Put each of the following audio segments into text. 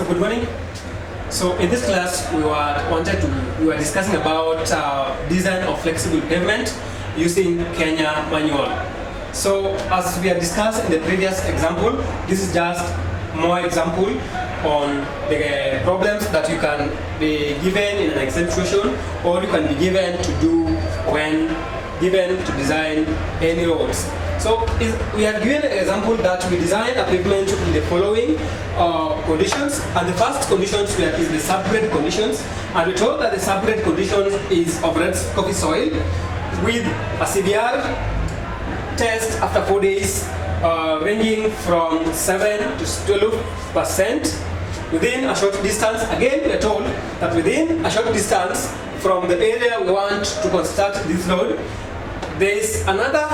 So good morning. So in this class, we were discussing about design of flexible pavement using Kenya manual. So as we had discussed in the previous example, this is just more example on the problems that you can be given in an exam situation, or you can be given to do when given to design any roads. So we have given an example that we design a pavement in the following conditions, and the first conditions is the subgrade conditions, and we told that the subgrade conditions is of red coffee soil with a CBR test after 4 days ranging from 7 to 12% within a short distance. Again, we are told that within a short distance from the area we want to construct this road, there is another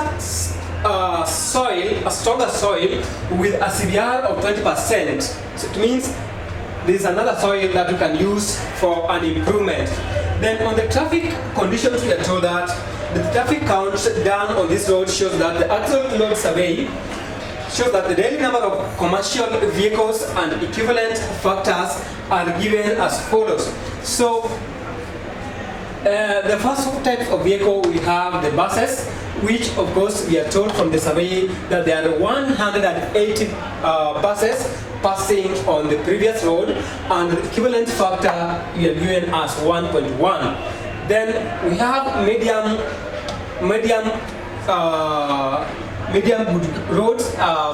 soil, a stronger soil with a CBR of 20%. So it means there is another soil that you can use for an improvement. Then on the traffic conditions, we are told that the traffic count done on this road shows that the actual load survey shows that the daily number of commercial vehicles and equivalent factors are given as follows. So the first type of vehicle, we have the buses, which of course we are told from the survey that there are 180 buses passing on the previous road, and the equivalent factor we are given as 1.1. Then we have medium good road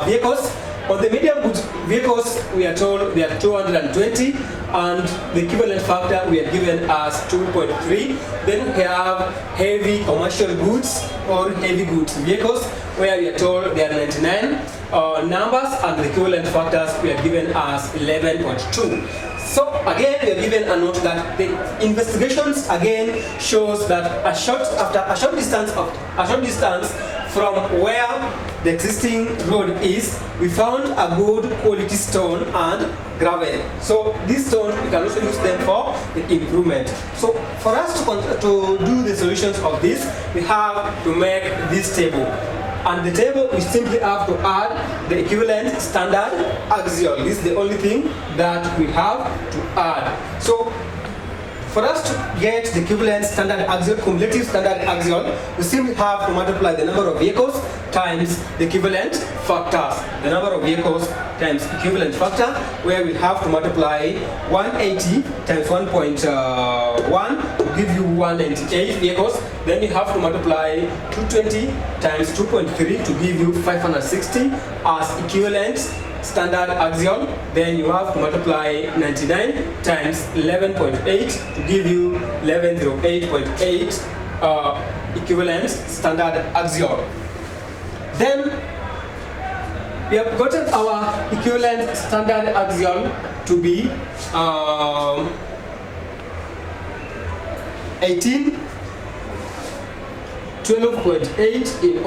vehicles. On the medium goods vehicles, we are told there are 220, and the equivalent factor we are given as 2.3. Then we have heavy commercial goods or heavy goods vehicles, where we are told there are 99 numbers, and the equivalent factors we are given as 11.2. So again, we are given a note that the investigations again shows that after a short distance from where the existing road is, we found a good quality stone and gravel. So this stone, we can also use them for the improvement. So for us to do the solutions of this, we have to make this table. And the table, we simply have to add the equivalent standard axial. This is the only thing that we have to add. So for us to get the equivalent standard axial, cumulative standard axial, we simply have to multiply the number of vehicles times the equivalent factors. The number of vehicles times equivalent factor, where we have to multiply 180 times 1.1 to give you 198 vehicles. Then you have to multiply 220 times 2.3 to give you 560 as equivalent standard axial. Then you have to multiply 99 times 11.8 to give you 1108.8 equivalent standard axial. Then we have gotten our equivalent standard axial to be 18, 12.8 in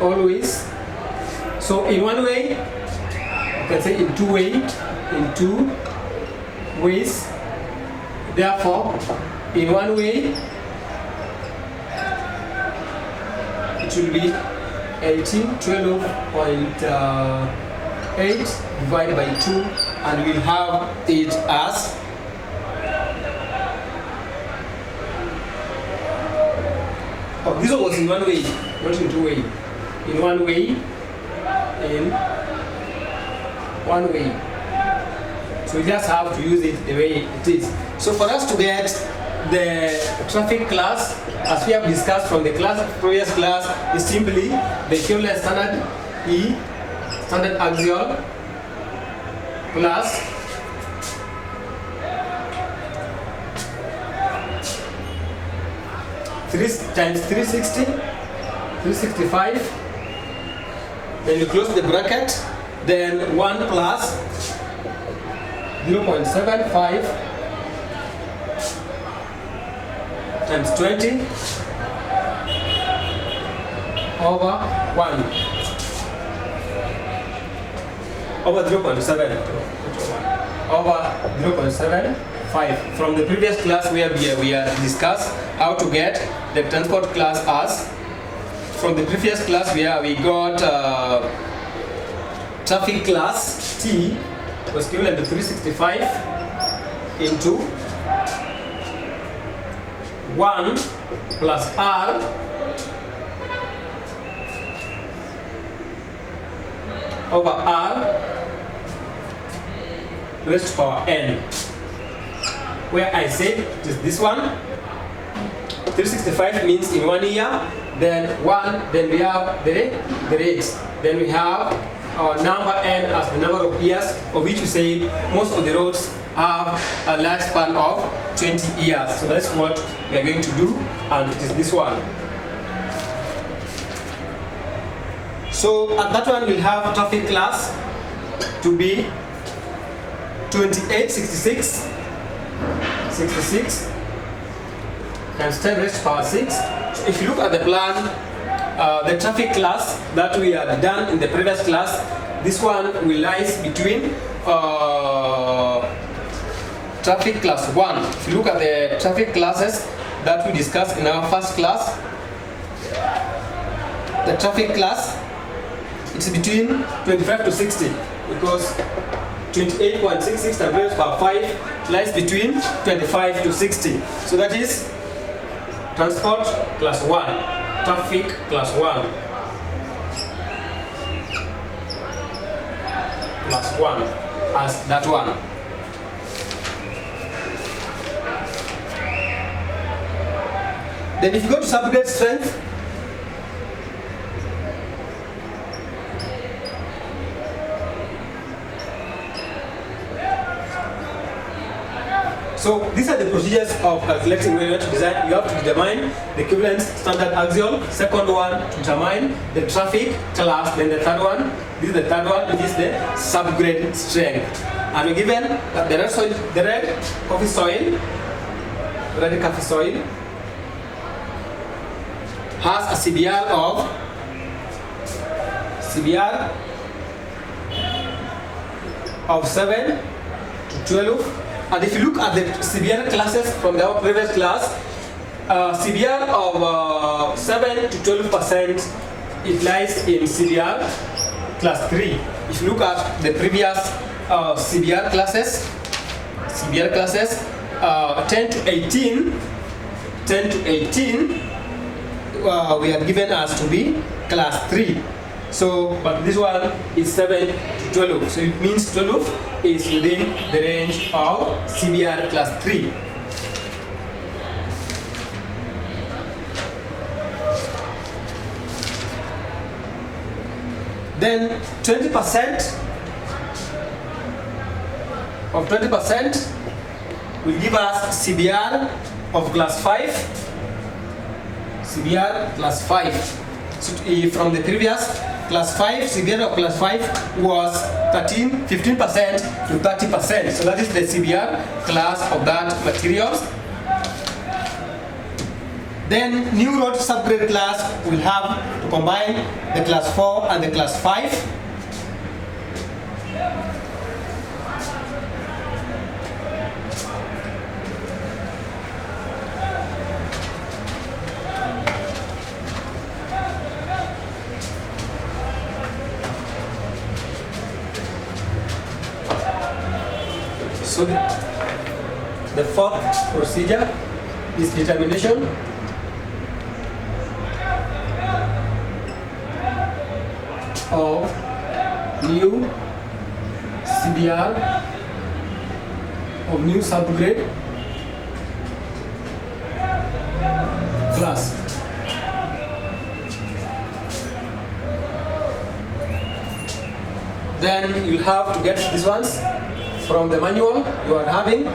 always. So in one way, you can say in two ways. Therefore, in one way, it will be 18, 12.8 divided by 2, and we'll have it as this one was in one way, not in two way. In one way. So we just have to use it the way it is. So for us to get the traffic class, as we have discussed from the previous class, is simply the equivalent standard E, standard axial, plus times 365. Then you close the bracket. Then 1 plus 0.75 times 20 over 1 over 0.7 over 0.75. From the previous class where we have discussed how to get the transport class as, from the previous class where we got traffic class T was equivalent to 365 into 1 plus R over R raised to power N, where I said it is this one. 365 means in 1 year, then 1, then we have the rate, then we have our number N as the number of years, of which we say most of the roads have a lifespan of 20 years. So that's what we are going to do, and it is this one. So at that one we'll have traffic class to be 2866 times 10 raised to power 6. So if you look at the plan, the traffic class that we had done in the previous class, this one will lies between traffic class 1. If you look at the traffic classes that we discussed in our first class, the traffic class, it's between 25 to 60, because 28.66 times raised to power 5 lies between 25 to 60. So that is transport class 1, traffic class 1, plus 1 as that one. Then if you go to subgrade strength, so these are the procedures of calculating when you want to design. You have to determine the equivalent standard axial, second one to determine the traffic class, then the third one, this is the third one, which is the subgrade strength. And we're given that the red coffee soil has a CBR of 7 to 12. And if you look at the CBR classes from our previous class, CBR of 7 to 12%, it lies in CBR class 3. If you look at the previous CBR classes, 10 to 18, we are given as to be class 3. So, but this one is 7 to 12. So it means 12 is within the range of CBR class 3. Then 20% of 20% will give us CBR of class 5. CBR class 5. So from the previous class 5, CBR of class 5 was 15% to 30%. So that is the CBR class of that materials. Then new road subgrade class will have to combine the class 4 and the class 5. So the fourth procedure is determination of new CBR of new subgrade class. Then you have to get these ones from the manual you are having.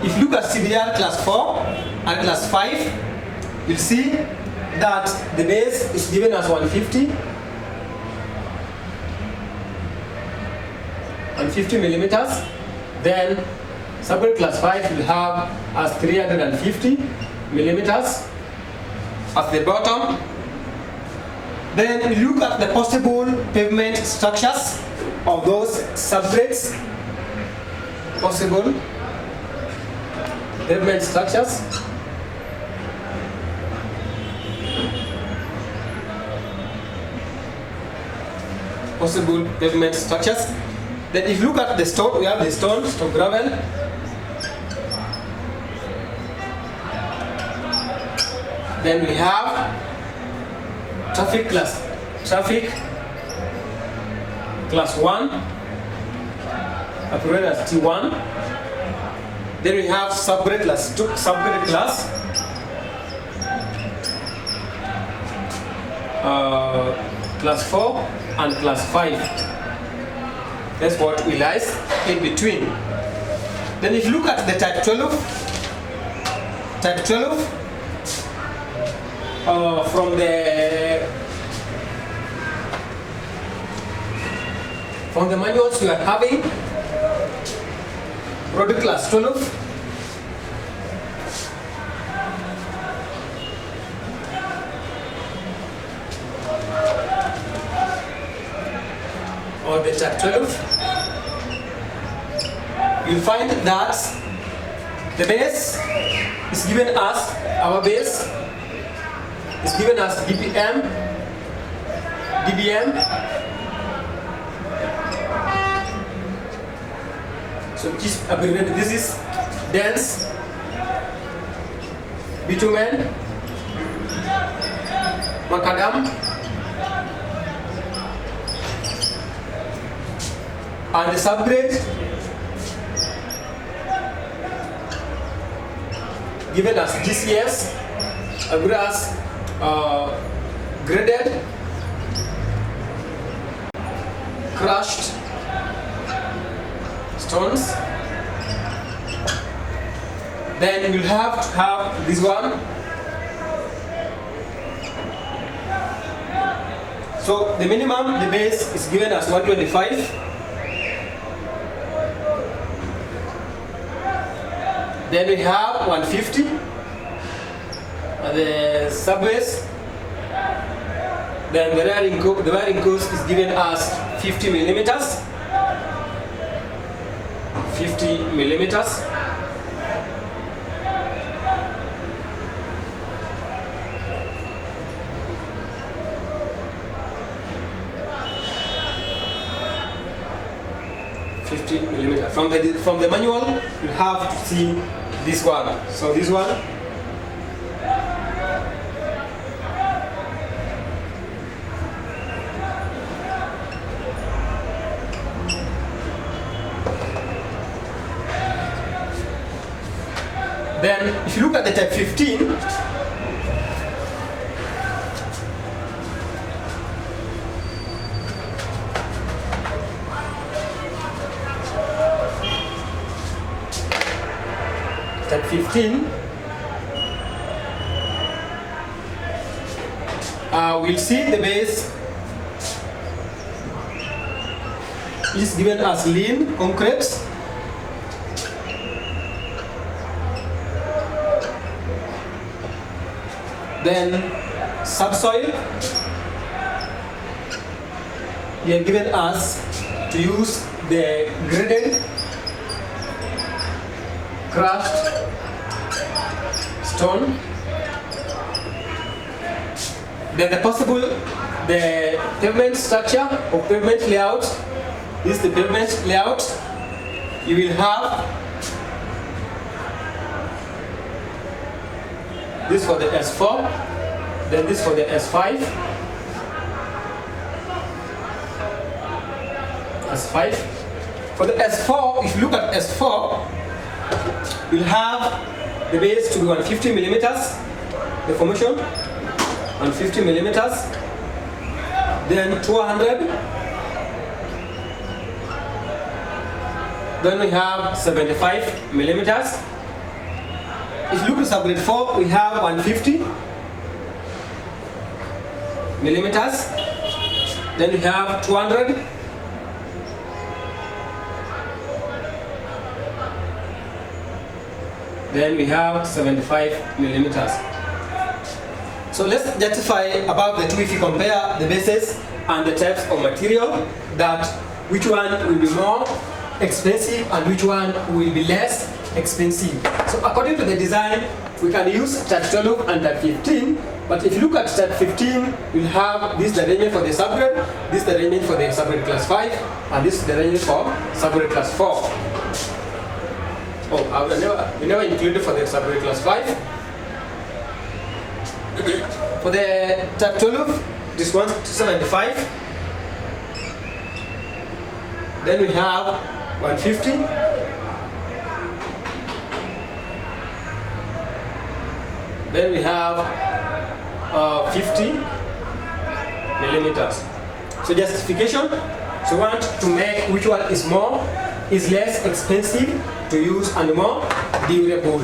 If you look at CBR class 4 and class 5, you'll see that the base is given as 150 millimeters. Then subgrade class 5 will have as 350 millimeters at the bottom. Then you look at the possible pavement structures of those subgrades. Possible pavement structures. possible pavement structures. Then if you look at the stone, we have the stone gravel. Then we have traffic class 1, upgraded as T1. Then we have subgrade class 2, class 4 and class 5. That's what we lies in between. Then if you look at the type 12, from the manuals we are having road class 12, or the type 12, you'll find that the base is given as, our base is given as DBM, so which is abbreviated. This is dense bitumen, macadam, and the subgrade given as GCS, as graded, crushed stones. Then you'll have to have this one. So the minimum, the base is given as 125. Then we have 150, the subbase. Then the wearing course is given as 50 millimeters. 50 millimeters. From the manual, you have to see this one. So this one, then if you look at the type 15, we'll see the base is given as lean concrete. Then subsoil, we are given as to use the graded, crushed stone. Then the pavement structure or pavement layout, this is the pavement layout. You will have this for the S4, then this for the S5. For the S4, if you look at S4, we'll have the base to be 150 millimeters, the formation, 150 millimeters, then 200, then we have 75 millimeters. If you look at subgrade 4, we have 150 millimeters, then we have 200, then we have 75 millimeters. So let's justify about the two if you compare the bases and the types of material, that which one will be more expensive and which one will be less expensive. So according to the design, we can use type 12 and type 15, but if you look at type 15, we'll have this the arrangement for the subgrade, this the arrangement for the subgrade class 5, and this is the arrangement for subgrade class 4. Oh, we never included for the subgrade class 5. For the type 12, this one's 275. Then we have 150. Then we have 50 millimeters. So justification, so we want to make which one is less expensive to use and more durable.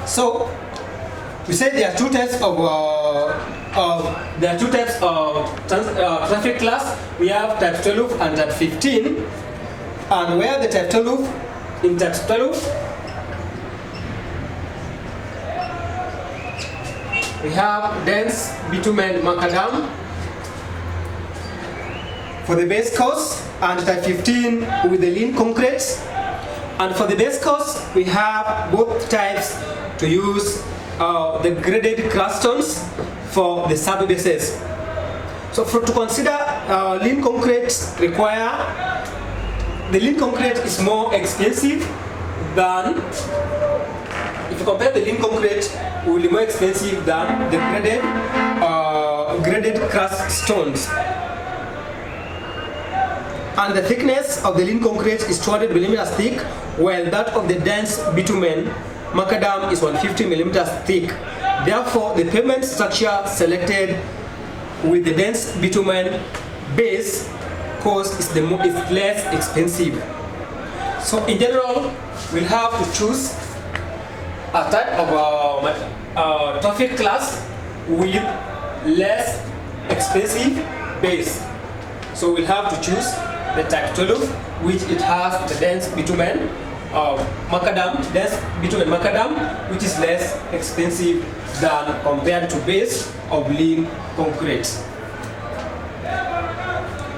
So we say there are two types of traffic class. We have type 12 and type 15, and where the type 12 in type 12 we have dense bitumen macadam for the base course, and type 15 with the lean concrete. And for the base course, we have both types to use the graded crust stones for the sub bases. So to consider lean concrete the lean concrete is more expensive than, if you compare the lean concrete, will be more expensive than the graded crust stones. And the thickness of the lean concrete is 200 millimeters thick, while that of the dense bitumen macadam is 150 millimeters thick. Therefore, the pavement structure selected with the dense bitumen base course is less expensive. So in general, we'll have to choose a type of traffic class with less expensive base. So we'll have to choose the type 12, which it has the dense bitumen macadam, which is less expensive than compared to base of lean concrete.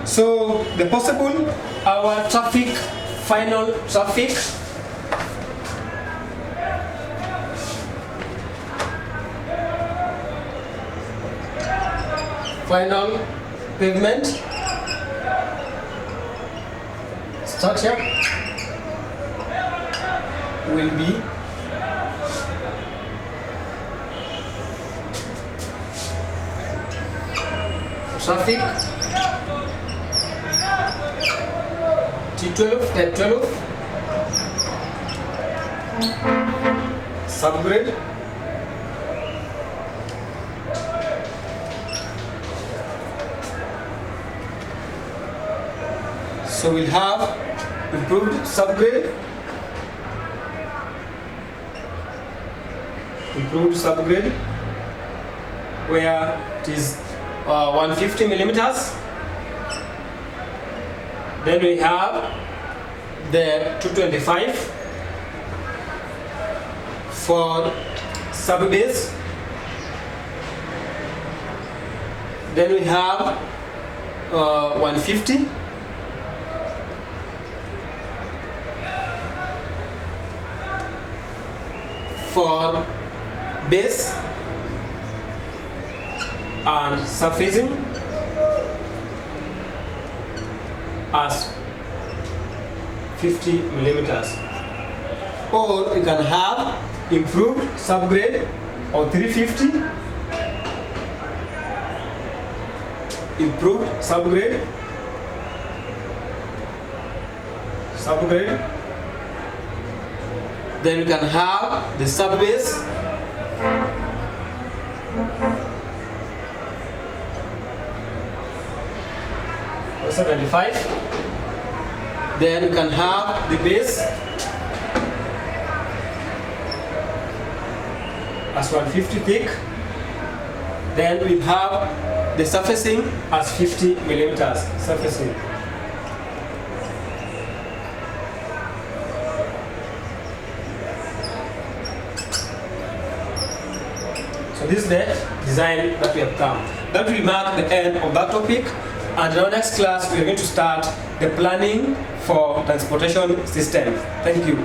So the possible final pavement structure will be traffic T12, type 12, subgrade, so we'll have improved subgrade, where it is 150 millimeters. Then we have the 225 for sub base. Then we have 150 for base and surfacing as 50 millimeters. Or you can have improved subgrade of 350, improved subgrade, then you can have the subbase, or 75, then you can have the base as 150 thick, then we have the surfacing as 50 millimeters surfacing. So this is the design that we have come. That will mark the end of that topic. And in our next class, we are going to start the planning for transportation system. Thank you.